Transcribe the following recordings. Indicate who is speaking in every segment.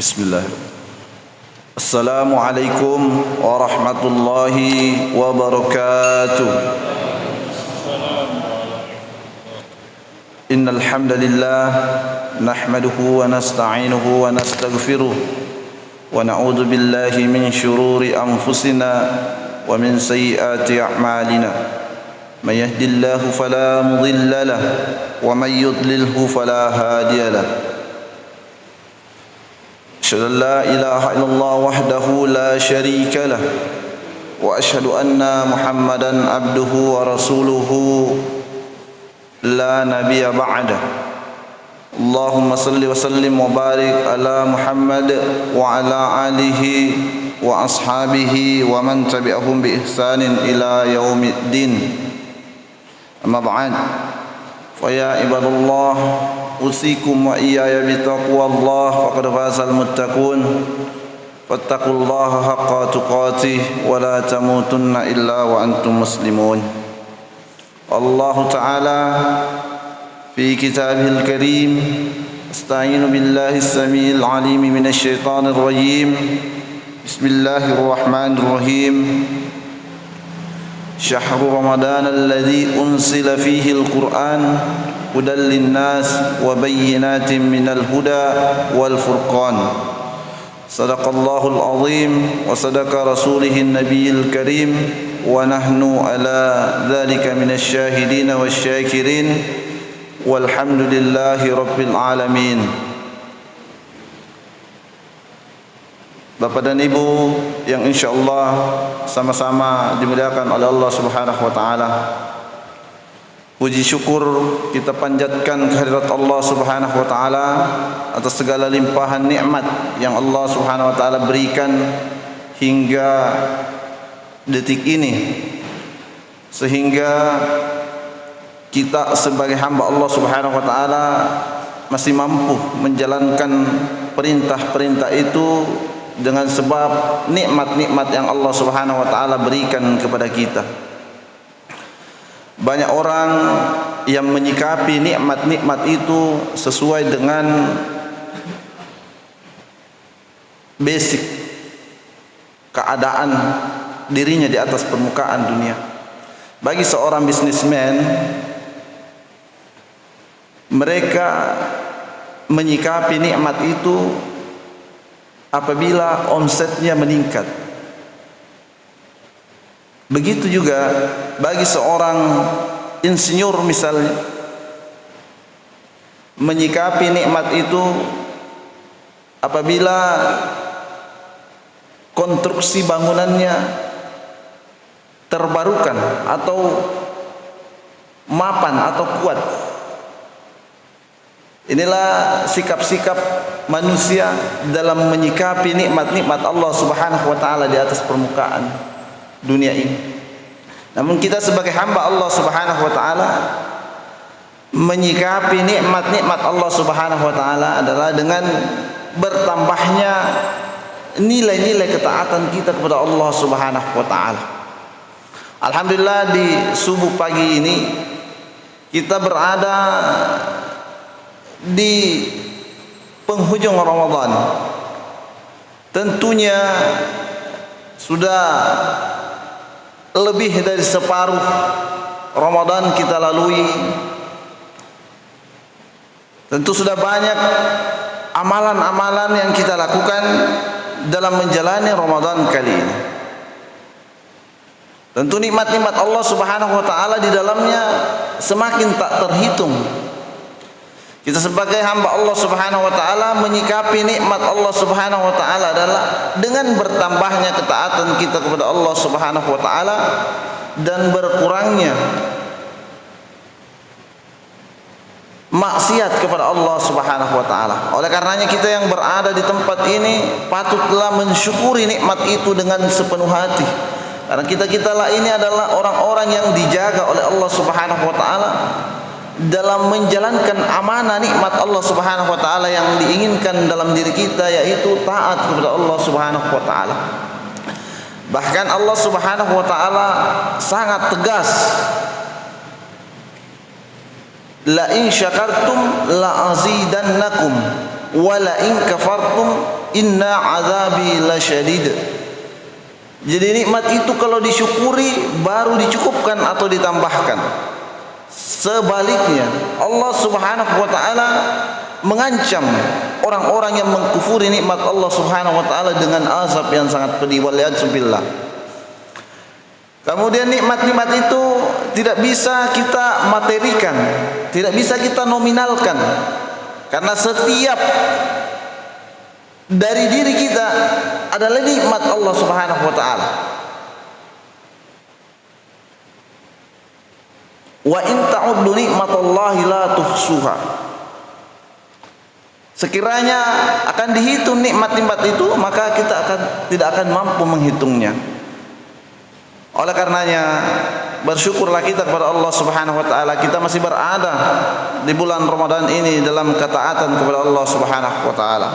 Speaker 1: Bismillahirrahmanirrahim. Assalamualaikum warahmatullahi wabarakatuh. Innal hamdalillah nahmaduhu wa nasta'inuhu wa nastaghfiruh wa na'udzu billahi min shururi anfusina wa min sayyiati a'malina. May yahdihillahu fala mudilla lahu wa may yudlilhu fala hadiya lahu. أشهد أن لا إله إلا الله وحده لا شريك له وأشهد أن محمدا عبده ورسوله لا نبي بعده. اللهم صل وسلم وبارك على محمد وعلى آله وأصحابه ومن تبعهم بإحسان إلى يوم الدين. أما بعد فيا عباد الله أوصيكم وإياي بتقوى الله فقد فاز المتقون فاتقوا الله حق تقاته ولا تموتن إلا وأنتم مسلمون. الله تعالى في كتابه الكريم استعين بالله السميع العليم من الشيطان الرجيم. بسم الله الرحمن الرحيم. شهر رمضان الذي أنزل فيه القرآن هدى للناس وبينات من الهدى والفرقان. صدق الله العظيم وصدق رسوله النبي الكريم ونحن على ذلك من الشاهدين والشاكرين والحمد لله رب العالمين. Bapak dan Ibu yang insyaallah sama-sama dimuliakan oleh Allah Subhanahu wa taala. Puji syukur kita panjatkan kehadirat Allah Subhanahu wa taala atas segala limpahan nikmat yang Allah Subhanahu wa taala berikan hingga detik ini, sehingga kita sebagai hamba Allah Subhanahu wa taala masih mampu menjalankan perintah-perintah itu dengan sebab nikmat-nikmat yang Allah Subhanahu wa taala berikan kepada kita. Banyak orang yang menyikapi nikmat-nikmat itu sesuai dengan basic keadaan dirinya di atas permukaan dunia. Bagi seorang bisnismen, mereka menyikapi nikmat itu apabila omsetnya meningkat. Begitu juga bagi seorang insinyur misalnya, menyikapi nikmat itu apabila konstruksi bangunannya terbarukan atau mapan atau kuat. Inilah sikap-sikap manusia dalam menyikapi nikmat-nikmat Allah Subhanahu wa taala di atas permukaan dunia ini. Namun kita sebagai hamba Allah Subhanahu wa taala menyikapi nikmat-nikmat Allah Subhanahu wa taala adalah dengan bertambahnya nilai-nilai ketaatan kita kepada Allah Subhanahu wa taala. Alhamdulillah di subuh pagi ini kita berada di penghujung Ramadan. Tentunya sudah lebih dari separuh Ramadan kita lalui. Tentu sudah banyak amalan-amalan yang kita lakukan dalam menjalani Ramadan kali ini. Tentu nikmat-nikmat Allah Subhanahu wa taala di dalamnya semakin tak terhitung. Kita sebagai hamba Allah Subhanahu wa taala menyikapi nikmat Allah Subhanahu wa taala adalah dengan bertambahnya ketaatan kita kepada Allah Subhanahu wa taala dan berkurangnya maksiat kepada Allah Subhanahu wa taala. Oleh karenanya kita yang berada di tempat ini patutlah mensyukuri nikmat itu dengan sepenuh hati. Karena kita lah ini adalah orang-orang yang dijaga oleh Allah Subhanahu wa taala dalam menjalankan amanah nikmat Allah Subhanahu wa taala yang diinginkan dalam diri kita, yaitu taat kepada Allah Subhanahu wa taala. Bahkan Allah Subhanahu wa taala sangat tegas, la in syakartum la azidannakum wa la in kafartum inna azabi lasyadid. Jadi nikmat itu kalau disyukuri baru dicukupkan atau ditambahkan. Sebaliknya Allah Subhanahu wa taala mengancam orang-orang yang mengkufuri nikmat Allah Subhanahu wa taala dengan azab yang sangat pedih, waliyadzubillah. Kemudian nikmat-nikmat itu tidak bisa kita materikan, tidak bisa kita nominalkan, karena setiap dari diri kita adalah nikmat Allah Subhanahu wa taala. Wa in ta'uddu nikmatallahi la tuhsuha. Sekiranya akan dihitung nikmat-nikmat itu, maka kita tidak akan mampu menghitungnya. Oleh karenanya bersyukurlah kita kepada Allah Subhanahu wa taala, kita masih berada di bulan Ramadan ini dalam ketaatan kepada Allah Subhanahu wa taala.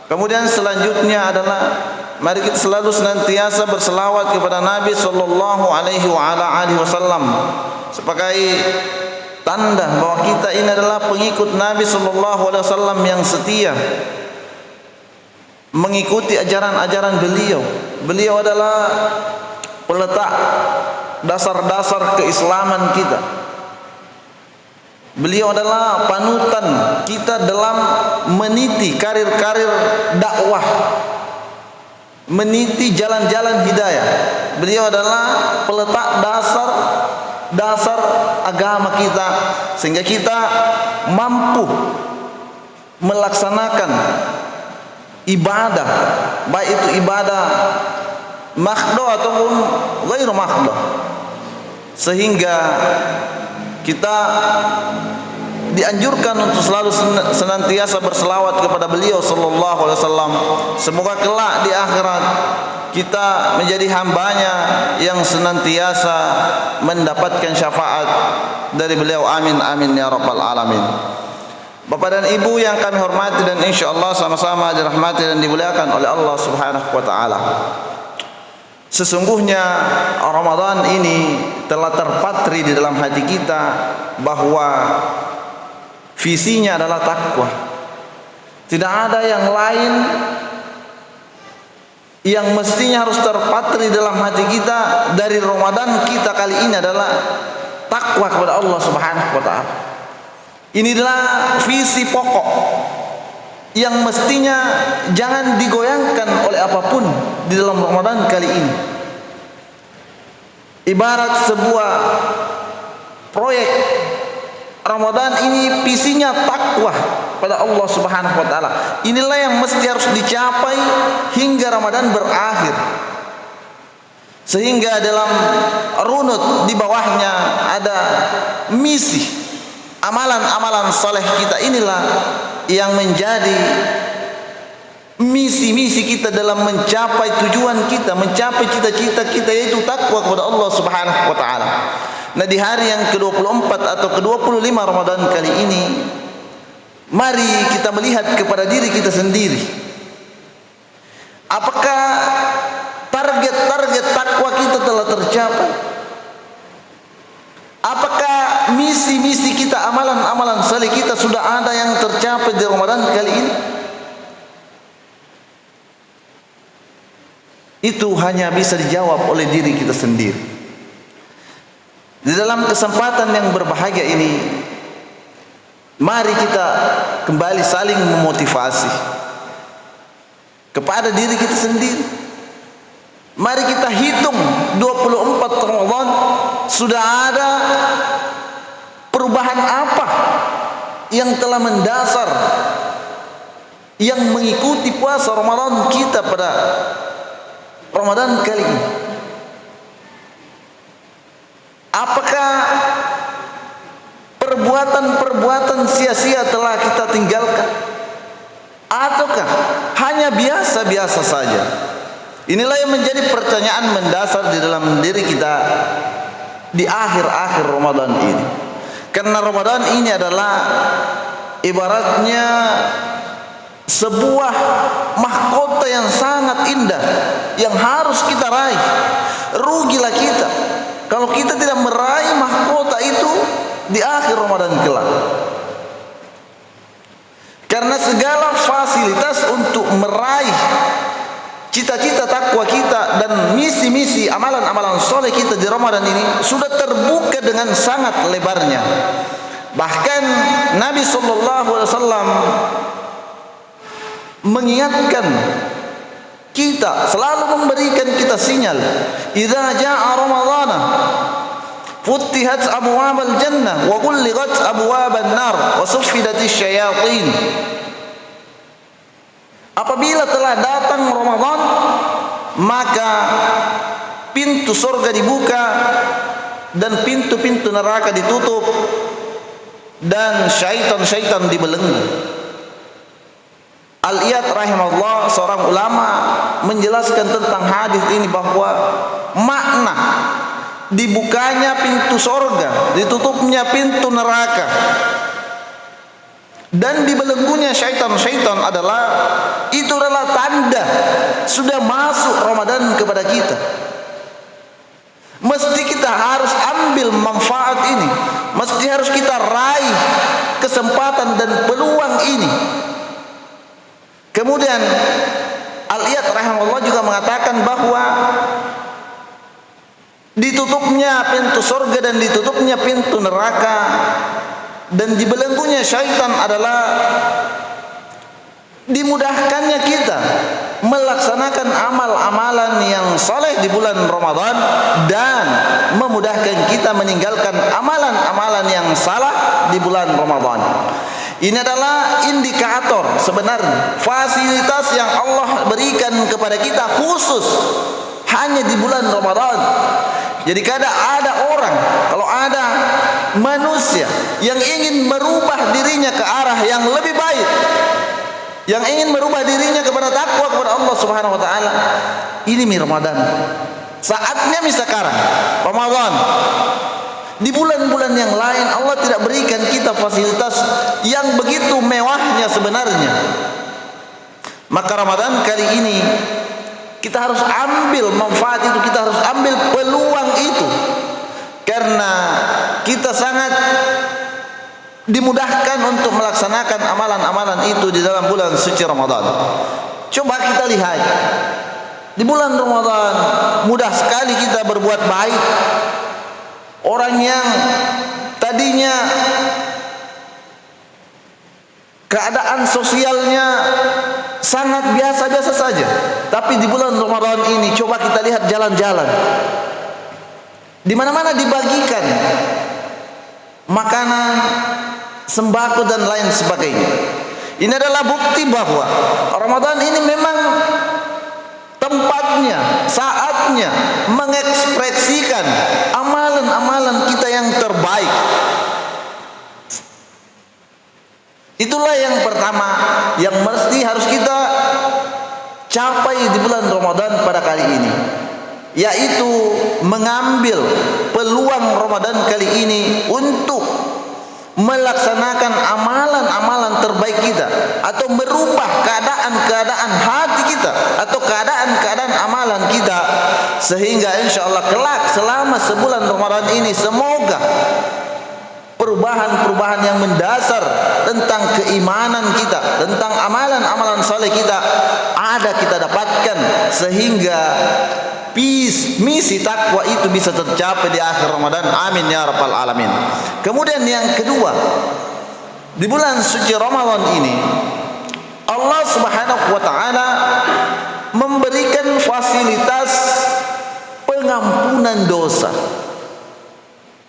Speaker 1: Kemudian selanjutnya adalah mari kita selalu senantiasa berselawat kepada Nabi sallallahu alaihi wasallam sebagai tanda bahwa kita ini adalah pengikut Nabi sallallahu alaihi wasallam yang setia mengikuti ajaran-ajaran beliau. Beliau adalah peletak dasar-dasar keislaman kita. Beliau adalah panutan kita dalam meniti karir-karir dakwah, meniti jalan-jalan hidayah. Beliau adalah peletak dasar agama kita, sehingga kita mampu melaksanakan ibadah, baik itu ibadah makhdo ataupun ghairu makhdo, sehingga kita dianjurkan untuk selalu senantiasa berselawat kepada beliau sallallahu alaihi wasallam. Semoga kelak di akhirat kita menjadi hambanya yang senantiasa mendapatkan syafaat dari beliau. Amin amin ya rabbal alamin. Bapak dan Ibu yang kami hormati dan insyaallah sama-sama dirahmati dan dimuliakan oleh Allah Subhanahu wa taala. Sesungguhnya Ramadan ini telah terpatri di dalam hati kita bahwa visinya adalah takwa. Tidak ada yang lain yang mestinya harus terpatri dalam hati kita dari Ramadan kita kali ini adalah takwa kepada Allah Subhanahu wa taala. Inilah visi pokok yang mestinya jangan digoyangkan oleh apapun di dalam Ramadan kali ini. Ibarat sebuah proyek Ramadan ini visinya takwa pada Allah Subhanahu wa taala. Inilah yang mesti harus dicapai hingga Ramadan berakhir. Sehingga dalam runut di bawahnya ada misi, amalan-amalan saleh kita, inilah yang menjadi misi-misi kita dalam mencapai tujuan kita, mencapai cita-cita kita, yaitu takwa kepada Allah Subhanahu wa taala. Nah, di hari yang ke-24 atau ke-25 Ramadan kali ini, mari kita melihat kepada diri kita sendiri. Apakah target-target takwa kita telah tercapai? Apakah misi-misi kita, amalan-amalan saleh kita sudah ada yang tercapai di Ramadan kali ini? Itu hanya bisa dijawab oleh diri kita sendiri. Di dalam kesempatan yang berbahagia ini, mari kita kembali saling memotivasi kepada diri kita sendiri. Mari kita hitung 24 Ramadan sudah ada perubahan apa yang telah mendasar yang mengikuti puasa Ramadan kita pada Ramadan kali ini. Apakah perbuatan-perbuatan sia-sia telah kita tinggalkan, ataukah hanya biasa-biasa saja? Inilah yang menjadi pertanyaan mendasar di dalam diri kita di akhir-akhir Ramadan ini. Karena Ramadan ini adalah ibaratnya sebuah mahkota yang sangat indah yang harus kita raih. Rugilah kita kalau kita tidak meraih mahkota itu di akhir Ramadan kelak. Karena segala fasilitas untuk meraih cita-cita takwa kita dan misi-misi amalan-amalan soleh kita di Ramadan ini sudah terbuka dengan sangat lebarnya. Bahkan Nabi SAW mengingatkan kita, selalu memberikan kita sinyal, idza jaa ramadhana futtihat abwabal jannah wa ghulliqat abwaban nar wa suffidatis syayatin. Apabila telah datang Ramadan, maka pintu surga dibuka dan pintu-pintu neraka ditutup dan syaitan-syaitan dibelenggu. Al-Iyad rahimahullah, seorang ulama, menjelaskan tentang hadis ini bahwa makna dibukanya pintu surga, ditutupnya pintu neraka, dan dibelenggunya syaitan-syaitan itu adalah tanda sudah masuk Ramadan kepada kita. Mesti kita harus ambil manfaat ini, mesti harus kita raih kesempatan dan peluang ini. Kemudian Al-Iyad rahimahullah juga mengatakan bahwa ditutupnya pintu surga dan ditutupnya pintu neraka dan dibelenggunya syaitan adalah dimudahkannya kita melaksanakan amal-amalan yang saleh di bulan Ramadan dan memudahkan kita meninggalkan amalan-amalan yang salah di bulan Ramadan. Ini adalah indikator sebenarnya fasilitas yang Allah berikan kepada kita khusus hanya di bulan Ramadan. Jadi kadang ada orang, kalau ada manusia yang ingin merubah dirinya ke arah yang lebih baik, yang ingin merubah dirinya kepada takwa kepada Allah Subhanahu wa taala, ini Ramadan. Saatnya sekarang Ramadan. Di bulan-bulan yang lain Allah tidak berikan kita fasilitas yang begitu mewahnya sebenarnya. Maka Ramadan kali ini kita harus ambil manfaat itu, kita harus ambil peluang itu, karena kita sangat dimudahkan untuk melaksanakan amalan-amalan itu di dalam bulan suci Ramadan. Coba kita lihat, di bulan Ramadan mudah sekali kita berbuat baik. Orang yang tadinya keadaan sosialnya sangat biasa-biasa saja, tapi di bulan Ramadan ini coba kita lihat jalan-jalan, di mana-mana dibagikan makanan, sembako dan lain sebagainya. Ini adalah bukti bahwa Ramadan ini memang tempatnya, saatnya mengekspresikan amalan-amalan kita yang terbaik. Itulah yang pertama yang mesti harus kita capai di bulan Ramadan pada kali ini, yaitu mengambil peluang Ramadan kali ini untuk melaksanakan amalan-amalan terbaik kita, atau merubah keadaan-keadaan hati kita atau keadaan-keadaan amalan kita, sehingga insyaallah kelak selama sebulan Ramadan ini semoga perubahan-perubahan yang mendasar tentang keimanan kita, tentang amalan-amalan saleh kita kita dapatkan, sehingga misi takwa itu bisa tercapai di akhir Ramadan. Amin ya rabbal alamin. Kemudian yang kedua, di bulan suci Ramadan ini Allah Subhanahu wa taala memberikan fasilitas pengampunan dosa.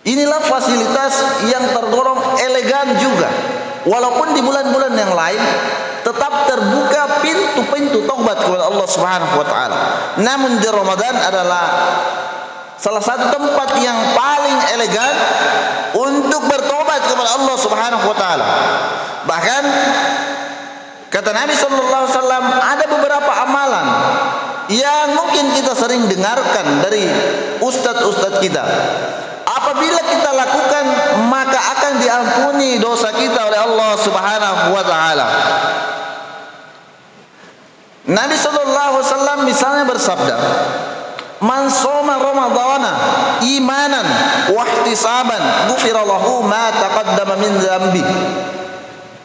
Speaker 1: Inilah fasilitas yang tergolong elegan juga. Walaupun di bulan-bulan yang lain tetap terbuka pintu-pintu taubat kepada Allah Subhanahu wa taala, namun di Ramadan adalah salah satu tempat yang paling elegan untuk bertobat kepada Allah Subhanahu wa taala. Bahkan kata Nabi sallallahu alaihi wasallam, ada beberapa amalan yang mungkin kita sering dengarkan dari ustadz-ustadz kita. Apabila kita lakukan, maka akan diampuni dosa kita oleh Allah Subhanahu wa taala. Nabi sallallahu alaihi wasallam misalnya bersabda, "Man shoma ramadhana imanan wa ihtisaban, ghufira lahu ma taqaddama min dzambi."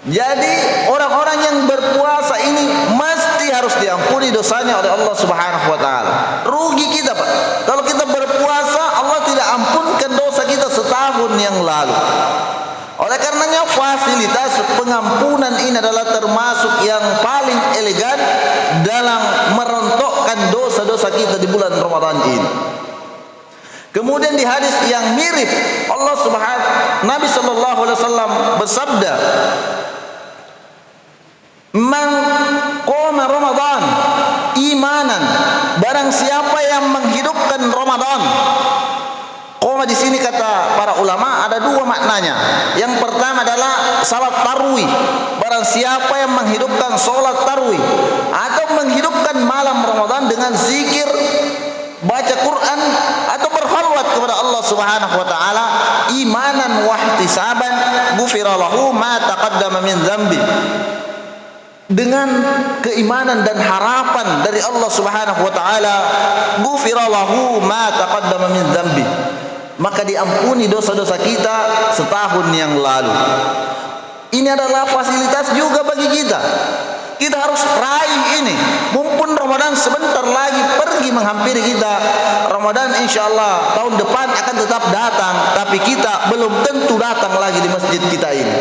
Speaker 1: Jadi orang-orang yang berpuasa ini mesti harus diampuni dosanya oleh Allah Subhanahu wa taala. Rugi kita, Pak. Kalau kita berpuasa, Allah tidak ampunkan dosa kita setahun yang lalu. Oleh karenanya fasilitas pengampunan ini adalah termasuk yang paling elegan dalam merontokkan dosa-dosa kita di bulan Ramadan ini. Kemudian di hadis yang mirip Nabi sallallahu alaihi wasallam bersabda, "Man qama Ramadan imanan," barang siapa yang menghidupkan Ramadan. Qoma di sini kata para ulama ada dua maknanya. Yang pertama adalah salat tarawih. Barang siapa yang menghidupkan salat tarawih atau menghidupkan malam Ramadan dengan zikir, baca Quran atau berkhalwat kepada Allah Subhanahu wa taala imanan wa ihtisaban, ghufira lahu ma taqaddama min dzambi. Dengan keimanan dan harapan dari Allah Subhanahu wa taala, ghufira lahu ma taqaddama min dzambi, maka diampuni dosa-dosa kita setahun yang lalu. Ini adalah fasilitas juga bagi kita. Kita harus raih ini. Mumpun Ramadan sebentar lagi pergi menghampiri kita. Ramadan insyaallah tahun depan akan tetap datang, tapi kita belum tentu datang lagi di masjid kita ini.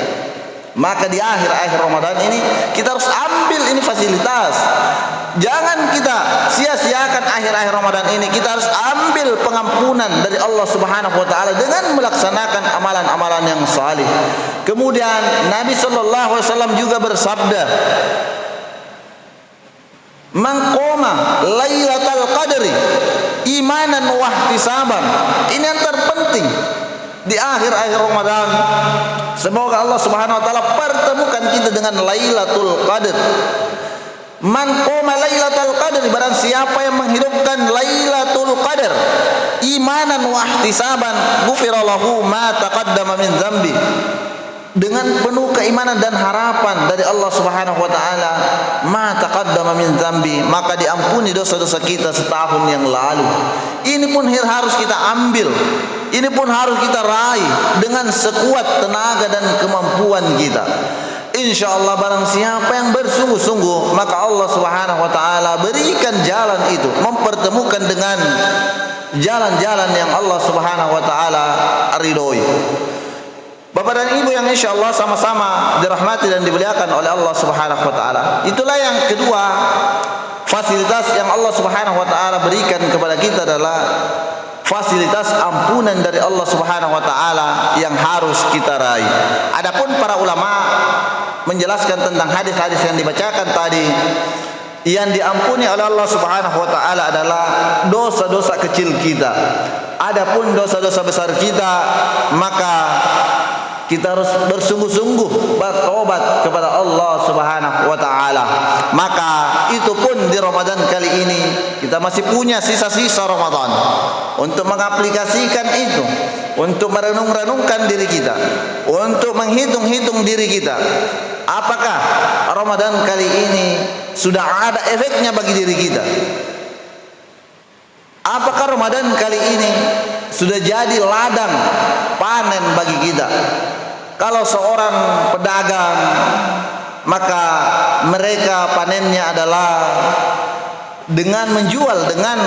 Speaker 1: Maka di akhir-akhir Ramadan ini kita harus ambil ini fasilitas. Jangan kita sia-siakan akhir-akhir Ramadan ini. Kita harus ambil pengampunan dari Allah Subhanahu wa taala dengan melaksanakan amalan-amalan yang salih. Kemudian Nabi sallallahu alaihi wasallam juga bersabda, "Man qoma lailatal qadri imanan wa ihtisaban." Ini yang terpenting di akhir-akhir Ramadan. Semoga Allah Subhanahu wa taala pertemukan kita dengan Lailatul Qadar. Man qoma Lailatul Qadar, barang siapa yang menghidupkan Lailatul Qadar imanan wa ihtisaban, ghufira lahu ma taqaddama min dzambi. Dengan penuh keimanan dan harapan dari Allah Subhanahu wa taala, ma taqaddama min dzambi, maka diampuni dosa-dosa kita setahun yang lalu. Ini pun harus kita ambil. Ini pun harus kita raih dengan sekuat tenaga dan kemampuan kita. Insyaallah barang siapa yang bersungguh-sungguh, maka Allah Subhanahu wa taala berikan jalan itu, mempertemukan dengan jalan-jalan yang Allah Subhanahu wa taala ridhoi. Bapak dan Ibu yang insyaallah sama-sama dirahmati dan dimuliakan oleh Allah Subhanahu wa taala. Itulah yang kedua, fasilitas yang Allah Subhanahu wa taala berikan kepada kita adalah fasilitas ampunan dari Allah Subhanahu wa taala yang harus kita raih. Adapun para ulama menjelaskan tentang hadis-hadis yang dibacakan tadi, yang diampuni oleh Allah Subhanahu wa taala adalah dosa-dosa kecil kita. Adapun dosa-dosa besar kita, maka kita harus bersungguh-sungguh bertobat kepada Allah Subhanahu wa taala. Maka itu pun di Ramadan kali ini kita masih punya sisa-sisa Ramadan untuk mengaplikasikan itu, untuk merenung-renungkan diri kita, untuk menghitung-hitung diri kita. Apakah Ramadan kali ini sudah ada efeknya bagi diri kita? Apakah Ramadan kali ini sudah jadi ladang panen bagi kita? Kalau seorang pedagang, maka mereka panennya adalah dengan menjual, dengan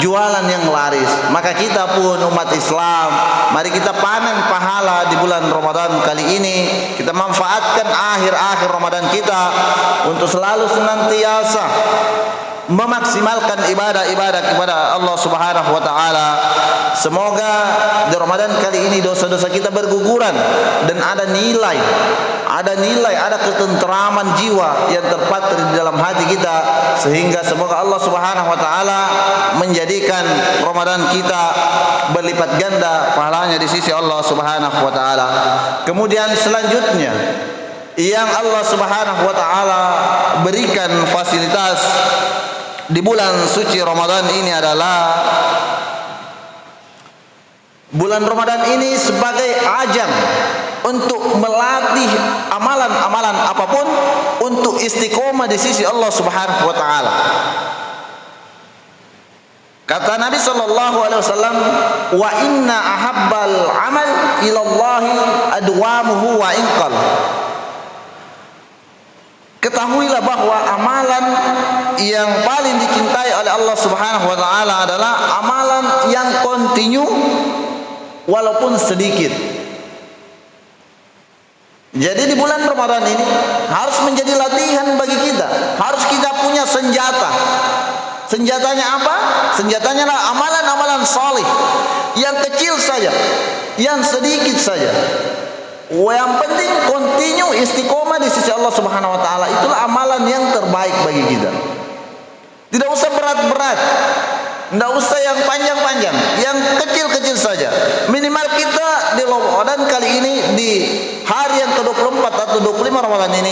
Speaker 1: jualan yang laris. Maka kita pun umat Islam, mari kita panen pahala di bulan Ramadan kali ini. Kita manfaatkan akhir-akhir Ramadan kita untuk selalu senantiasa memaksimalkan ibadah-ibadah kepada Allah Subhanahu wa taala. Semoga di Ramadan kali ini dosa-dosa kita berguguran dan ada nilai, ada ketentraman jiwa yang terpatri di dalam hati kita, sehingga semoga Allah Subhanahu wa taala menjadikan Ramadan kita berlipat ganda pahalanya di sisi Allah Subhanahu wa taala. Kemudian selanjutnya yang Allah Subhanahu wa taala berikan fasilitas di bulan suci Ramadan ini adalah bulan Ramadan ini sebagai ajang untuk melatih amalan-amalan apapun untuk istiqomah di sisi Allah Subhanahu wa taala. Kata Nabi sallallahu alaihi wasallam, "Wa inna ahabbal amal ila Allah adwamuhu wa inqal." ketahuilah bahwa amalan yang paling dicintai oleh Allah Subhanahu wa taala adalah amalan yang kontinu walaupun sedikit. Jadi di bulan Ramadan ini harus menjadi latihan bagi kita. Harus kita punya senjata. Senjatanya apa? Senjatanya adalah amalan-amalan salih yang kecil saja, yang sedikit saja. Yang penting kontinu istiqomah di sisi Allah Subhanahu wa taala. Itulah amalan yang terbaik bagi kita. Tidak usah berat-berat, tidak usah yang panjang-panjang, yang kecil-kecil saja. Minimal kita di Ramadan kali ini, di hari yang ke-24 atau 25 Ramadan ini,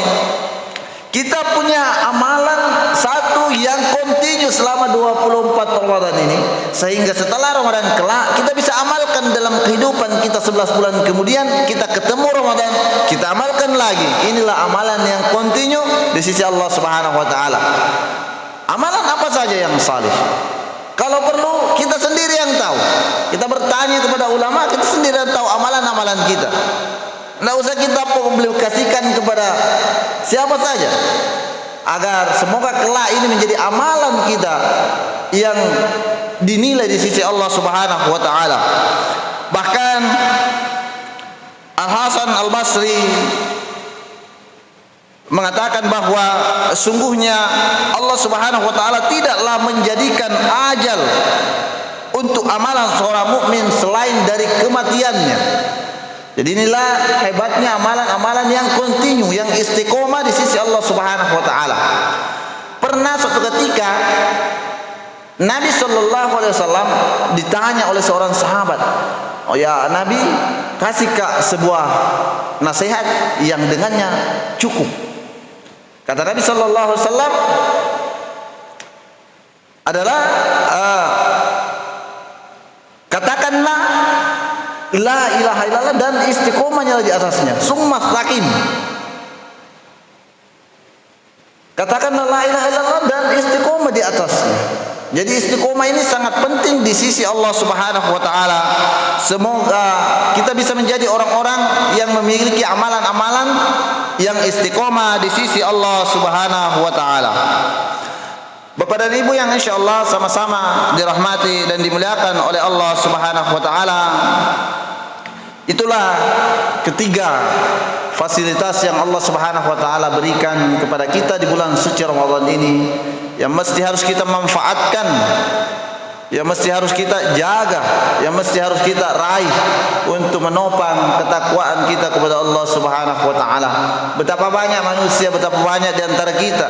Speaker 1: kita punya amalan satu yang kontinu selama 24 Ramadan ini, sehingga setelah Ramadan kelak kita bisa amalkan dalam kehidupan kita 11 bulan kemudian. Kita ketemu Ramadan, kita amalkan lagi. Inilah amalan yang kontinu di sisi Allah Subhanahu wa taala. Amalan apa saja yang salih? Kalau perlu kita sendiri yang tahu. Kita bertanya kepada ulama, kita sendiri yang tahu amalan-amalan kita. Tidak usah kita publikasikan kepada siapa saja, agar semoga kelak ini menjadi amalan kita yang dinilai di sisi Allah Subhanahu wa taala. Bahkan Al-Hasan Al-Basri mengatakan bahwa sungguhnya Allah Subhanahu wa taala tidaklah menjadikan ajal untuk amalan seorang mukmin selain dari kematiannya. Jadi inilah hebatnya amalan-amalan yang kontinu, yang istiqomah di sisi Allah Subhanahu wa taala. Pernah suatu ketika Nabi sallallahu alaihi wasallam ditanya oleh seorang sahabat, "Oh ya Nabi, kasih Kak sebuah nasihat yang dengannya cukup." Kata Nabi sallallahu alaihi wasallam adalah katakanlah la ilaha illallah dan istiqomahnya di atasnya. Summa istaqim. Katakanlah la ilaha illallah dan istiqomah di atasnya. Jadi istiqomah ini sangat penting di sisi Allah Subhanahu wa taala. Semoga kita bisa menjadi orang-orang yang memiliki amalan-amalan yang istiqomah di sisi Allah Subhanahu wa taala. Bapak dan Ibu yang insyaallah sama-sama dirahmati dan dimuliakan oleh Allah Subhanahu wa taala. Itulah ketiga fasilitas yang Allah Subhanahu wa taala berikan kepada kita di bulan suci Ramadan ini, yang mesti harus kita manfaatkan, yang mesti harus kita jaga, yang mesti harus kita raih untuk menopang ketakwaan kita kepada Allah Subhanahu wa taala. Betapa banyak manusia, betapa banyak di antara kita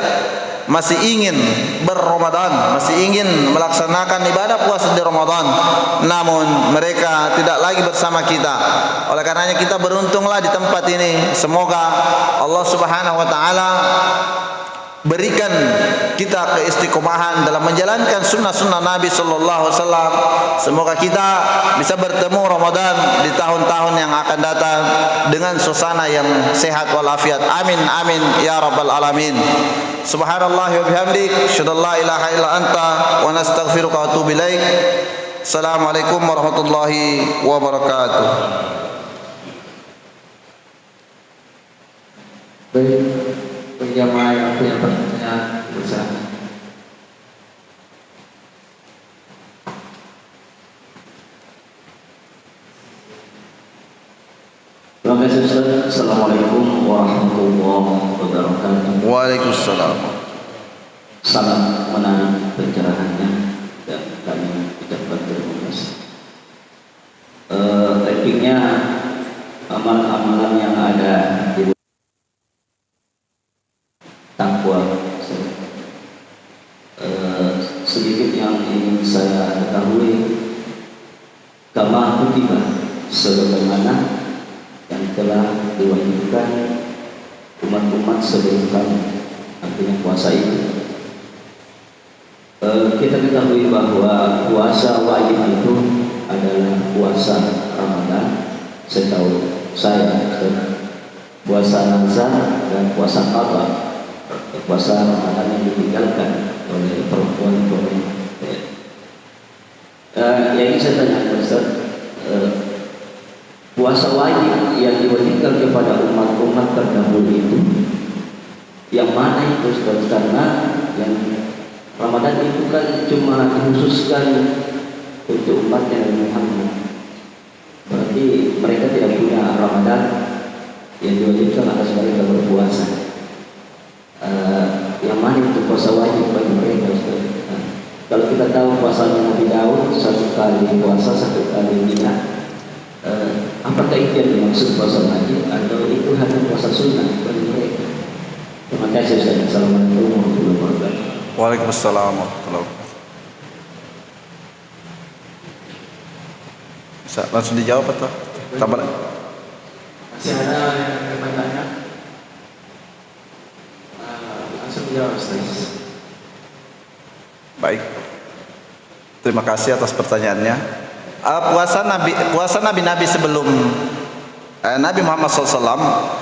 Speaker 1: masih ingin berRamadan, masih ingin melaksanakan ibadah puasa di Ramadan, namun mereka tidak lagi bersama kita. Oleh karenanya kita beruntunglah di tempat ini. Semoga Allah Subhanahu wa taala berikan kita keistiqomahan dalam menjalankan sunnah-sunnah Nabi sallallahu alaihi wasallam. Semoga kita bisa bertemu Ramadan di tahun-tahun yang akan datang dengan suasana yang sehat walafiat. Amin amin ya rabbal alamin. Subhanallah wa bihamdik, asyhadu an la ilaha illa anta wa nastaghfiruka wa atubu ilaik. Assalamualaikum warahmatullahi wabarakatuh.
Speaker 2: Baik, penjamaah yang punya pertanyaan bersama. Terima kasih Ustaz. Assalamualaikum warahmatullahi wabarakatuh.
Speaker 1: Waalaikumsalam.
Speaker 2: Sangat menarik pencerahannya dan kami ucapkan terima kasih. Topiknya amalan-amalan yang ada di takwa. Sedikit yang ingin saya ketahui, kama kutiba, sebagaimana yang telah diwajibkan umat-umat sebelum kami, artinya puasa itu. Kita ketahui bahwa puasa wajib itu adalah puasa Ramadan, setahu saya, puasa nazar dan puasa qada. Puasa Ramadan yang ditinggalkan oleh perempuan. Yang saya tanya Ustaz, puasa wajib yang diwajibkan kepada umat-umat terdahulu itu Yang mana itu karena yang Ramadan itu kan cuma dikhususkan untuk umatnya Nabi Muhammad. Berarti mereka tidak punya Ramadan yang diwajibkan atas mereka berpuasa. Yang mana itu puasa wajib bagi mereka, Ustaz? Kalau kita tahu puasanya Nabi Daud, 1 kali puasa, 1 kali tidak, apakah itu yang dimaksud puasa wajib atau itu hanya puasa sunnah bagi mereka? Terima kasih Ustaz. Assalamualaikum warahmatullahi wabarakatuh.
Speaker 1: Waalaikumsalam warahmatullahi wabarakatuh. Bisa langsung dijawab atau tambah?
Speaker 3: Masih ada yang bertanya? Langsung dijawab, Ustaz.
Speaker 1: Baik. Terima kasih atas pertanyaannya. Puasa Nabi sebelum Nabi Muhammad SAW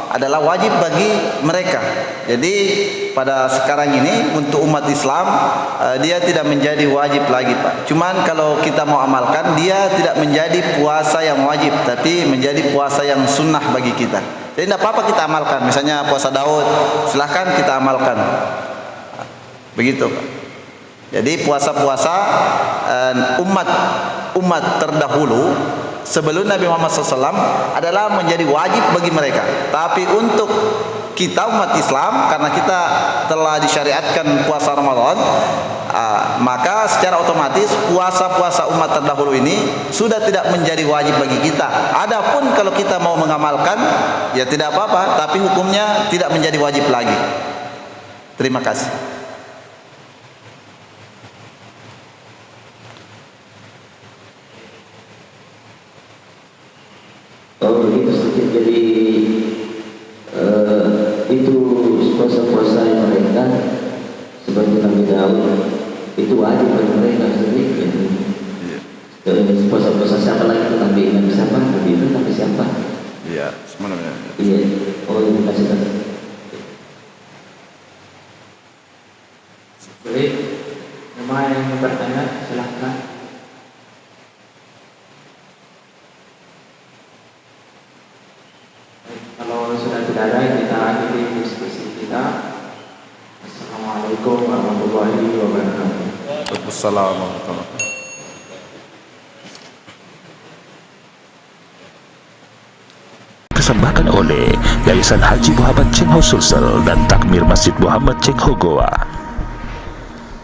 Speaker 1: adalah wajib bagi mereka. Jadi pada sekarang ini untuk umat Islam dia tidak menjadi wajib lagi, Pak. Cuman kalau kita mau amalkan, dia tidak menjadi puasa yang wajib, tapi menjadi puasa yang sunnah bagi kita. Jadi tidak apa-apa kita amalkan. Misalnya puasa Daud, silahkan kita amalkan. Begitu, Pak. Jadi puasa-puasa umat terdahulu sebelum Nabi Muhammad SAW adalah menjadi wajib bagi mereka. Tapi untuk kita umat Islam, karena kita telah disyariatkan puasa Ramadan, maka secara otomatis puasa-puasa umat terdahulu ini sudah tidak menjadi wajib bagi kita. Adapun kalau kita mau mengamalkan, ya tidak apa-apa, tapi hukumnya tidak menjadi wajib lagi. Terima kasih.
Speaker 2: Oh begitu sedikit. Jadi itu puasa-puasa yang mereka seperti Nabi Daud itu wajib bagi mereka sedikit. Puasa-puasa siapa lagi itu Nabi siapa? Nabi itu Nabi siapa?
Speaker 1: Iya, semuanya.
Speaker 2: Iya. Oh terima kasih.
Speaker 3: Baik, jemaah yang bertanya silahkan. Kalau sudah tidak ada, kita akhiri diskusi kita. Assalamualaikum warahmatullahi wabarakatuh.
Speaker 1: Waalaikumsalam warahmatullahi wabarakatuh.
Speaker 4: Persembahkan oleh Yayasan Haji Muhammad Cheng Ho Sulsel dan Takmir Masjid Muhammad Cheng Ho Goa.